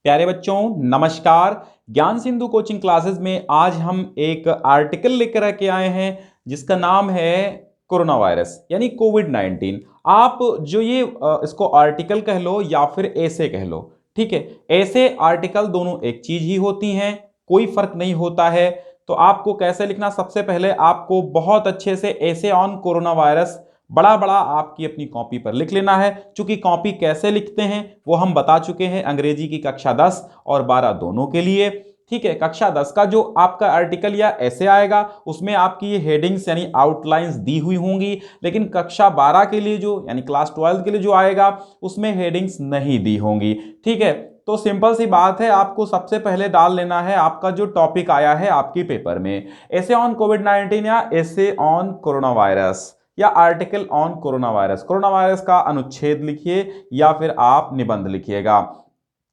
प्यारे बच्चों नमस्कार। ज्ञान सिंधु कोचिंग क्लासेस में आज हम एक आर्टिकल लेकर के आए हैं जिसका नाम है कोरोना वायरस यानी कोविड-19। आप जो ये इसको आर्टिकल कह लो या फिर ऐसे कह लो, ठीक है। ऐसे आर्टिकल दोनों एक चीज ही होती हैं, कोई फर्क नहीं होता है। तो आपको कैसे लिखना, सबसे पहले आपको बहुत अच्छे से ऐसे ऑन कोरोना वायरस बड़ा बड़ा आपकी अपनी कॉपी पर लिख लेना है। चूंकि कॉपी कैसे लिखते हैं वो हम बता चुके हैं अंग्रेजी की कक्षा 10 और 12 दोनों के लिए, ठीक है। कक्षा 10 का जो आपका आर्टिकल या ऐसे आएगा उसमें आपकी ये हेडिंग्स यानी आउटलाइंस दी हुई होंगी, लेकिन कक्षा 12 के लिए जो यानी क्लास 12 के लिए जो आएगा उसमें हेडिंग्स नहीं दी होंगी, ठीक है। तो सिंपल सी बात है, आपको सबसे पहले डाल लेना है आपका जो टॉपिक आया है आपकी पेपर में, ऐसे ऑन कोविड-19 या ऐसे ऑन कोरोना वायरस या article on corona virus. Corona virus का अनुच्छेद लिखिए या फिर आप निबंध लिखिएगा,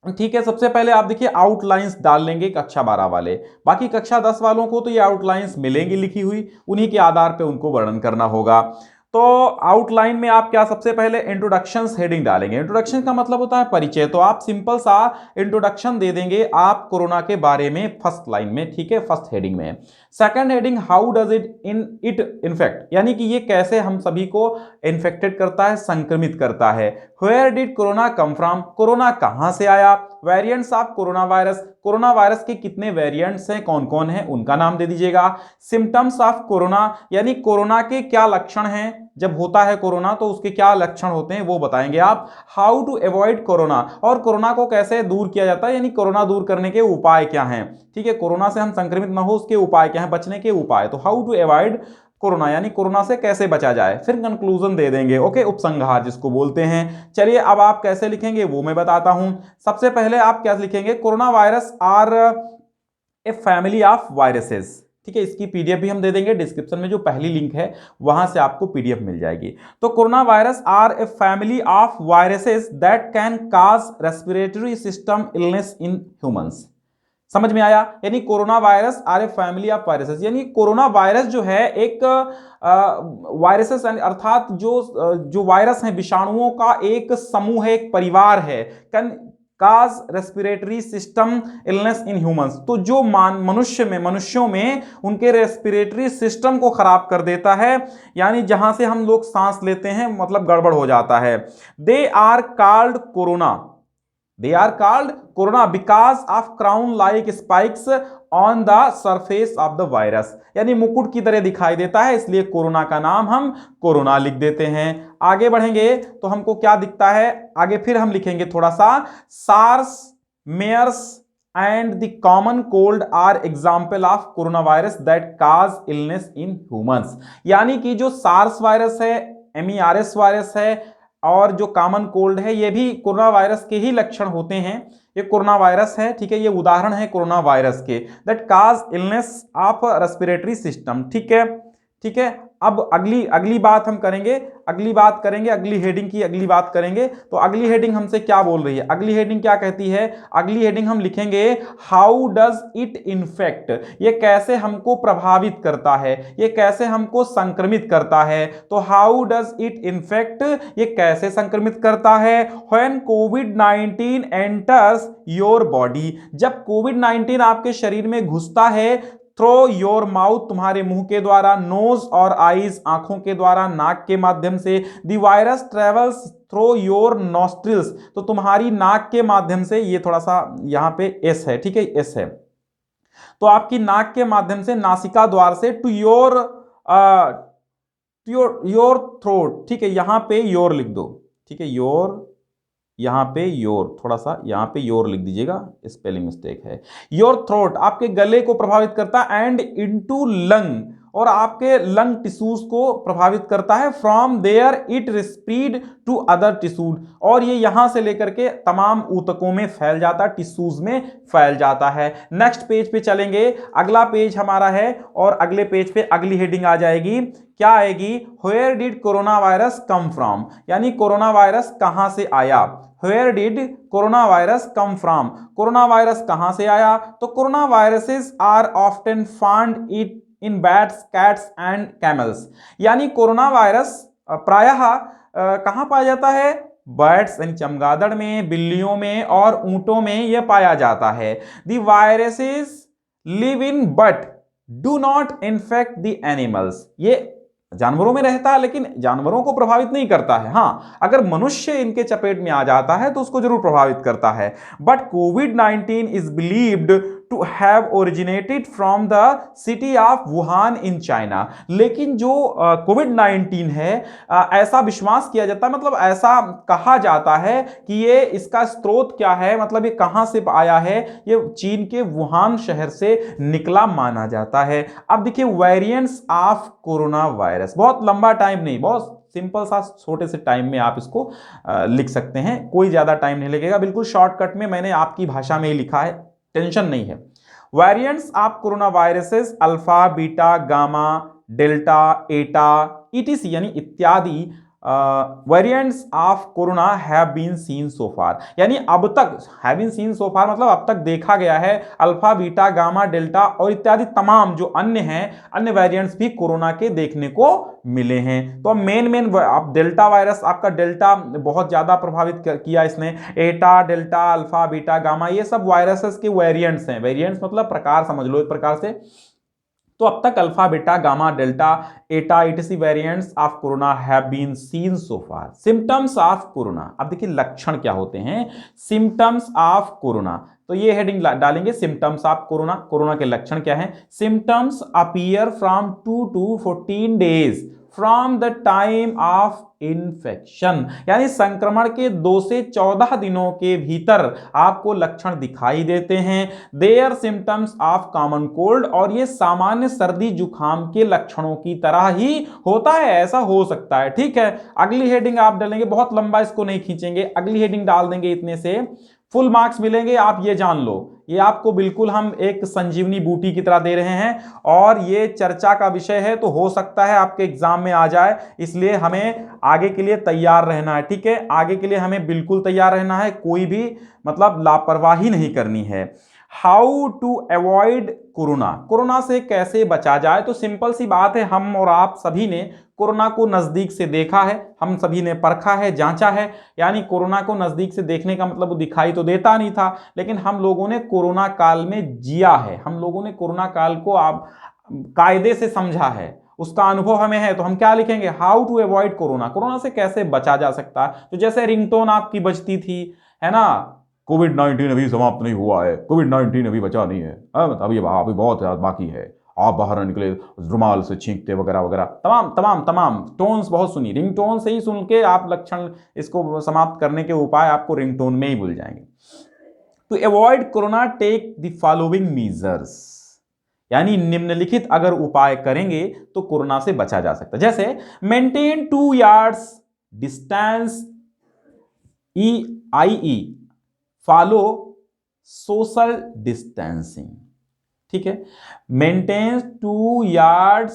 ठीक है। सबसे पहले आप देखिए आउटलाइंस डाल लेंगे कक्षा 12 वाले, बाकी कक्षा 10 वालों को तो ये आउटलाइंस मिलेंगी लिखी हुई, उन्हीं के आधार पे उनको वर्णन करना होगा। तो आउटलाइन में आप क्या, सबसे पहले इंट्रोडक्शन हेडिंग डालेंगे। इंट्रोडक्शन का मतलब होता है परिचय, तो आप सिंपल सा इंट्रोडक्शन दे देंगे आप कोरोना के बारे में फर्स्ट लाइन में, ठीक है, फर्स्ट हेडिंग में। Second heading, how does it infect, यानी कि ये कैसे हम सभी को इन्फेक्टेड करता है, संक्रमित करता है। Where did corona come from, corona कहां से आया। Variants of corona virus, corona virus के कितने वेरिएंट्स हैं, कौन कौन है, उनका नाम दे दीजिएगा। सिम्टम्स ऑफ कोरोना, यानी कोरोना के क्या लक्षण हैं, जब होता है कोरोना तो उसके क्या लक्षण होते हैं वो बताएंगे आप। हाउ टू अवॉइड कोरोना, और कोरोना को कैसे दूर किया जाता है, यानी कोरोना दूर करने के उपाय क्या हैं, ठीक है। कोरोना से हम संक्रमित ना हो उसके उपाय क्या हैं, बचने के उपाय, तो हाउ टू अवॉइड कोरोना यानी कोरोना से कैसे बचा जाए। फिर कंक्लूजन दे देंगे, ओके, उपसंहार जिसको बोलते हैं। चलिए अब आप कैसे लिखेंगे वो मैं बताता हूं। सबसे पहले आप क्या लिखेंगे, corona virus are a family of viruses, ठीक है। इसकी पीडीएफ भी हम दे देंगे डिस्क्रिप्शन में, जो पहली लिंक है वहां से आपको पीडीएफ मिल जाएगी। तो corona virus are a family of viruses that can cause respiratory system illness in humans. समझ में आया, यानी corona virus are a family of viruses, यानी कोरोना वायरस जो है एक वायरसेस अर्थात जो वायरस हैं, विषाणुओं का एक समूह है, एक परिवार है। Cause respiratory system illness in humans, तो जो मनुष्यों में उनके रेस्पिरेटरी सिस्टम को खराब कर देता है, यानी जहां से हम लोग सांस लेते हैं मतलब गड़बड़ हो जाता है। They are called corona because of crown like spikes on the surface of the virus, यानी मुकुट की तरह दिखाई देता है, इसलिए कोरोना का नाम हम कोरोना लिख देते हैं। आगे बढ़ेंगे तो हमको क्या दिखता है, आगे फिर हम लिखेंगे थोड़ा सा, SARS, MERS and the common cold are example of corona virus that cause illness in humans, यानी कि जो सार्स वायरस है, MERS वायरस है और जो कॉमन कोल्ड है, ये भी कोरोना वायरस के ही लक्षण होते हैं। ये कोरोना वायरस है, ठीक है, ये उदाहरण है कोरोना वायरस के, that cause illness of respiratory system, ठीक है, ठीक है। अब अगली बात हम करेंगे, अगली हेडिंग की अगली बात करेंगे। तो अगली हेडिंग हमसे क्या बोल रही है, अगली हेडिंग क्या कहती है, अगली हेडिंग हम लिखेंगे हाउ डज इट इन्फेक्ट, ये कैसे हमको प्रभावित करता है, ये कैसे हमको संक्रमित करता है। तो हाउ डज इट इन्फेक्ट, ये कैसे संक्रमित करता है। When covid enters your body, जब कोविड-19 आपके शरीर में घुसता है, थ्रो योर माउथ, तुम्हारे मुंह के द्वारा, नोज और आईज, आंखों के द्वारा, नाक के माध्यम से, the virus travels through your nostrils, तो तुम्हारी नाक के माध्यम से, ये थोड़ा सा यहां पे एस है, ठीक है, एस है, तो आपकी नाक के माध्यम से, नासिका द्वार से, टू योर थ्रोट, ठीक है, यहां पे योर लिख दो, ठीक है, योर, यहां पे योर, थोड़ा सा यहां पे योर लिख दीजिएगा, स्पेलिंग मिस्टेक है। योर थ्रोट आपके गले को प्रभावित करता है, एंड इनटू लंग, और आपके लंग टिश्यूज को प्रभावित करता है। From there it spread to other tissues, और ये यहां से लेकर के तमाम ऊतकों में फैल जाता है, टिश्यूज में फैल जाता है। नेक्स्ट पेज पे चलेंगे, अगला पेज हमारा है, और अगले पेज पे अगली हेडिंग आ जाएगी, क्या आएगी, where did corona virus come from, यानी कोरोना वायरस कहां से आया। Where did corona virus come from, corona virus कहां से आया। तो corona viruses are often found it in bats, cats and camels, यानी कोरोना वायरस प्रायः कहां पाया जाता है, बर्ड्स यानी चमगादड़ में, बिल्लियों में और ऊंटों में यह पाया जाता है। The viruses live in but do not infect the animals. ये जानवरों में रहता है लेकिन जानवरों को प्रभावित नहीं करता है। हां, अगर मनुष्य इनके चपेट में आ जाता है तो उसको जरूर प्रभावित करता है। बट कोविड-19 is believed to have originated from the city of Wuhan in China. लेकिन जो कोविड-19 है, ऐसा विश्वास किया जाता है, मतलब ऐसा कहा जाता है कि ये इसका स्रोत क्या है, मतलब ये कहां से आया है, ये चीन के वुहान शहर से निकला माना जाता है। अब देखिए वेरिएंट्स ऑफ कोरोना वायरस, बहुत लंबा टाइम नहीं, बहुत सिंपल सा छोटे से टाइम में आप इसको लिख सकते हैं, कोई ज्यादा टाइम नहीं लगेगा, बिल्कुल शॉर्टकट में मैंने आपकी भाषा में ही लिखा है, टेंशन नहीं है। Variants of corona viruses alpha, beta, gamma, delta, eta, ETC यानी इत्यादि variants of corona have been seen so far. यानी अब तक have been seen so far मतलब अब तक देखा गया है अल्फा, बीटा, गामा, डेल्टा और इत्यादि तमाम जो अन्य हैं, अन्य वेरिएंट्स भी कोरोना के देखने को मिले हैं। तो अब मेन आप डेल्टा वायरस, आपका डेल्टा बहुत ज्यादा प्रभावित किया इसने। एटा, डेल्टा, अल्फा, बीटा, गामा ये सब वायरसेस के वेरिएंट्स हैं। वेरिएंट्स मतलब प्रकार समझ लो एक प्रकार से। तो अब तक alpha, beta, gamma, delta, eta, ETC variants of corona have been seen so far. Symptoms of corona, अब देखिए लक्षण क्या होते हैं। सिम्टम्स ऑफ कोरोना, तो ये हेडिंग डालेंगे सिम्टम्स ऑफ कोरोना। कोरोना के लक्षण क्या हैं? Symptoms appear from 2 to 14 days from the time of infection, यानी संक्रमण के 2 से 14 दिनों के भीतर आपको लक्षण दिखाई देते हैं। There symptoms of common cold, और ये सामान्य सर्दी जुकाम के लक्षणों की तरह ही होता है, ऐसा हो सकता है। ठीक है, अगली हेडिंग आप डालेंगे, बहुत लंबा इसको नहीं खींचेंगे, अगली हेडिंग डाल देंगे, इतने से फुल मार्क्स मिलेंगे। आप ये जान लो, ये आपको बिल्कुल हम एक संजीवनी बूटी की तरह दे रहे हैं और ये चर्चा का विषय है, तो हो सकता है आपके एग्जाम में आ जाए, इसलिए हमें आगे के लिए तैयार रहना है। ठीक है, आगे के लिए हमें बिल्कुल तैयार रहना है, कोई भी मतलब लापरवाही नहीं करनी है। How to avoid corona, corona से कैसे बचा जाए? तो सिंपल सी बात है, हम और आप सभी ने कोरोना को नजदीक से देखा है, हम सभी ने परखा है, जांचा है। यानी कोरोना को नजदीक से देखने का मतलब वो दिखाई तो देता नहीं था, लेकिन हम लोगों ने कोरोना काल में जिया है, हम लोगों ने कोरोना काल को आप कायदे से समझा है, उसका अनुभव हमें है। तो हम क्या लिखेंगे? How to avoid corona, corona से कैसे बचा जा सकता है। तो जैसे रिंगटोन आपकी बजती थी, है ना, कोविड-19 अभी समाप्त नहीं हुआ है, कोविड-19 अभी बचा नहीं है, अभी बहुत बाकी है, आप बाहर न निकले, रुमाल से छींकते वगैरह वगैरह, तमाम तमाम तमाम टोन्स बहुत सुनी। रिंगटोन से ही सुन के आप लक्षण, इसको समाप्त करने के उपाय आपको रिंगटोन में ही भूल जाएंगे। To avoid corona take the following measures, यानी निम्नलिखित अगर उपाय करेंगे तो कोरोना से बचा जा सकता है। जैसे maintain 2 yards distance, EIE, follow social distancing. ठीक है, मेंटेन 2 yards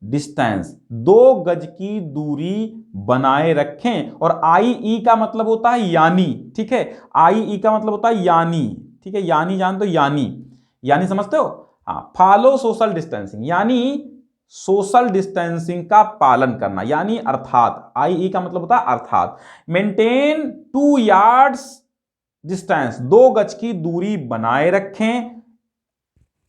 डिस्टेंस, 2 गज की दूरी बनाए रखें। और IE का मतलब होता है यानी, ठीक है, IE का मतलब होता है यानी, ठीक है, यानी जान तो यानी समझते हो? हाँ, फॉलो सोशल डिस्टेंसिंग यानी सोशल डिस्टेंसिंग का पालन करना, यानी अर्थात IE का मतलब होता है अर्थात। मेंटेन 2 yards डिस्टेंस, 2 गज की दूरी बनाए रखें,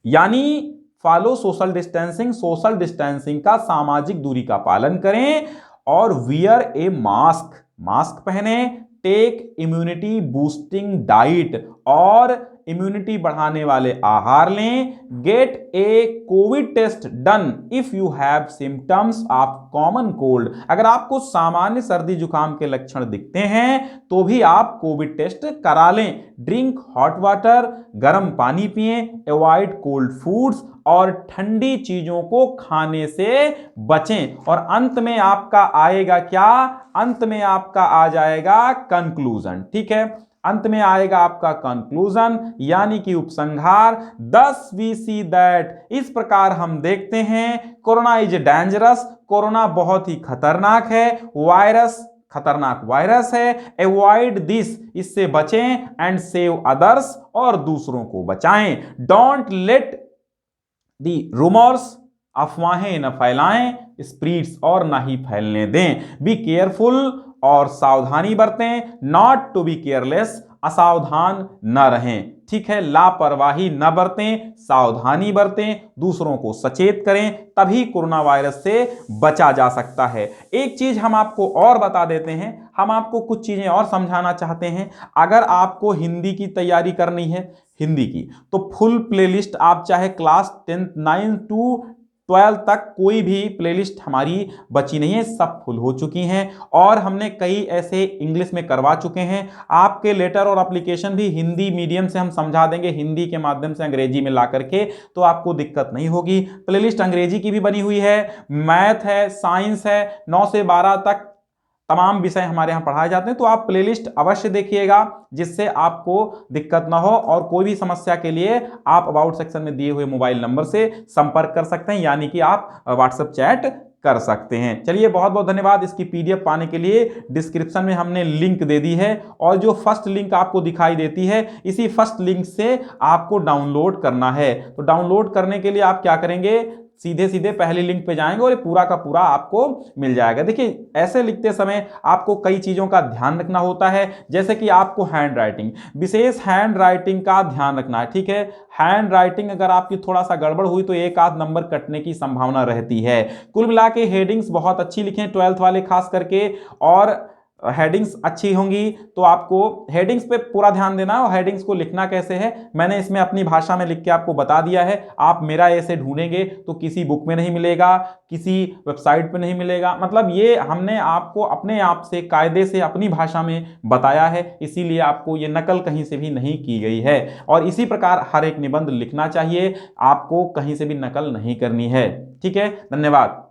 यानी follow social distancing, social distancing का सामाजिक दूरी का पालन करें। और वियर ए मास्क, मास्क पहने। टेक इम्यूनिटी बूस्टिंग डाइट, और इम्यूनिटी बढ़ाने वाले आहार लें। Get a COVID test done if you have symptoms of common cold, अगर आपको सामान्य सर्दी जुकाम के लक्षण दिखते हैं तो भी आप कोविड टेस्ट करा लें। ड्रिंक हॉट वाटर, गर्म पानी पिएं। अवॉइड कोल्ड फूड्स, और ठंडी चीजों को खाने से बचें। और अंत में आपका आएगा क्या? अंत में आपका आ जाएगा कंक्लूजन। ठीक है, अंत में आएगा आपका कंक्लूजन, यानी कि उपसंहार। Thus we see that, इस प्रकार हम देखते हैं, कोरोना इज डेंजरस, कोरोना बहुत ही खतरनाक है, वायरस खतरनाक वायरस है। अवॉइड दिस, इससे बचें। एंड सेव अदर्स, और दूसरों को बचाएं। डोंट लेट दी रूमर्स, अफवाहें न फैलाएं। स्प्रीड्स और ना ही फैलने दें। बी केयरफुल और सावधानी बरतें, नॉट टू बी केयरलेस, असावधान न रहें। ठीक है, लापरवाही न बरतें, सावधानी बरतें, दूसरों को सचेत करें, तभी कोरोना वायरस से बचा जा सकता है। एक चीज हम आपको और बता देते हैं, हम आपको कुछ चीजें और समझाना चाहते हैं। अगर आपको हिंदी की तैयारी करनी है, हिंदी की, तो फुल प्लेलिस्ट आप चाहे क्लास 10 9 टू 12 तक कोई भी प्लेलिस्ट हमारी बची नहीं है, सब फुल हो चुकी हैं और हमने कई ऐसे इंग्लिश में करवा चुके हैं। आपके लेटर और एप्लीकेशन भी हिंदी मीडियम से हम समझा देंगे, हिंदी के माध्यम से अंग्रेजी में ला करके, तो आपको दिक्कत नहीं होगी। प्लेलिस्ट अंग्रेजी की भी बनी हुई है, मैथ है, साइंस है, 9 से 12 तक तमाम विषय हमारे यहाँ पढ़ाए जाते हैं। तो आप प्लेलिस्ट अवश्य देखिएगा, जिससे आपको दिक्कत ना हो। और कोई भी समस्या के लिए आप अबाउट सेक्शन में दिए हुए मोबाइल नंबर से संपर्क कर सकते हैं, यानी कि आप व्हाट्सएप चैट कर सकते हैं। चलिए, बहुत बहुत धन्यवाद। इसकी पीडीएफ पाने के लिए डिस्क्रिप्शन में हमने लिंक दे दी है, और जो फर्स्ट लिंक आपको दिखाई देती है, इसी फर्स्ट लिंक से आपको डाउनलोड करना है। तो डाउनलोड करने के लिए आप क्या करेंगे, सीधे सीधे पहली लिंक पे जाएंगे और ये पूरा का पूरा आपको मिल जाएगा। देखिए, ऐसे लिखते समय आपको कई चीजों का ध्यान रखना होता है, जैसे कि आपको हैंड राइटिंग, विशेष हैंड राइटिंग का ध्यान रखना है। ठीक है, हैंड राइटिंग अगर आपकी थोड़ा सा गड़बड़ हुई तो एक आध नंबर कटने की संभावना रहती है। कुल मिला के हेडिंग्स बहुत अच्छी लिखें, 12th वाले खास करके, और हेडिंग्स अच्छी होंगी तो आपको हेडिंग्स पे पूरा ध्यान देना है। और हेडिंग्स को लिखना कैसे है, मैंने इसमें अपनी भाषा में लिख के आपको बता दिया है। आप मेरा ऐसे ढूंढेंगे तो किसी बुक में नहीं मिलेगा, किसी वेबसाइट पे नहीं मिलेगा, मतलब ये हमने आपको अपने आप से कायदे से अपनी भाषा में बताया है, इसीलिए आपको ये नकल कहीं से भी नहीं की गई है। और इसी प्रकार हर एक निबंध लिखना चाहिए, आपको कहीं से भी नकल नहीं करनी है। ठीक है, धन्यवाद।